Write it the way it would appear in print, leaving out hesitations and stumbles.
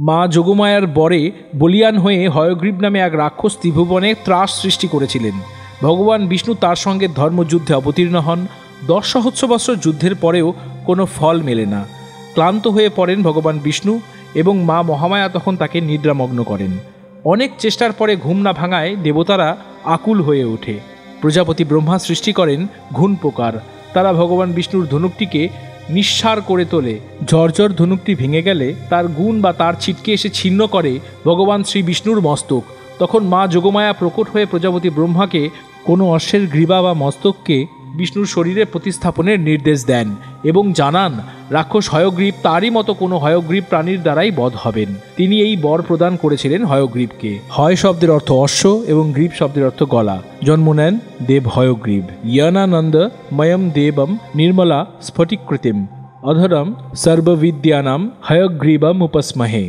মা যোগমায়ার বরে বলিয়ান হয়ে হয়গ্রীব নামে এক রাক্ষস ত্রিভুবনে ত্রাস সৃষ্টি করেছিলেন। ভগবান বিষ্ণু তার সঙ্গে ধর্মযুদ্ধে অবতীর্ণ হন। 10 সহস্র বৎসর যুদ্ধের পরেও কোনো ফল মেলে না। ক্লান্ত হয়ে পড়েন ভগবান বিষ্ণু এবং মা মহামায়া তখন তাকে নিদ্রামগ্ন করেন। অনেক চেষ্টার পরে ঘুম না ভাঙায় দেবতারা আকুল হয়ে ওঠে। প্রজাপতি ব্রহ্মা সৃষ্টি করেন ঘুণ পোকার। তারা ভগবান বিষ্ণুর ধনুকটিকে নিঃসার করে তোলে। ঝরঝর ধনুকটি ভেঙে গেলে তার গুণ বা তার ছিটকে এসে ছিন্ন করে ভগবান শ্রী বিষ্ণুর মস্তক। তখন মা যোগমায়া প্রকট হয়ে প্রজাপতি ব্রহ্মাকে কোনো অশ্বের গ্রীবা বা মস্তককে বিষ্ণুর শরীরে প্রতিস্থাপনের নির্দেশ দেন এবং জানান রাক্ষস হয়গ্রীব তারই মতো কোনো হয়গ্রীব প্রাণীর দ্বারাই বধ হবেন। তিনি এই বর প্রদান করেছিলেন হয়গ্রীবকে। হয় শব্দের অর্থ অশ্ব এবং গ্রীব শব্দের অর্থ গলা। জন্ম নেন দেব হয়গ্রীব। ইয়ানানন্দ ময়ম দেবম নির্মলা স্ফটিকৃতিম অধরম সর্ববিদ্যানাম হয়গ্রীবম উপস্মহে।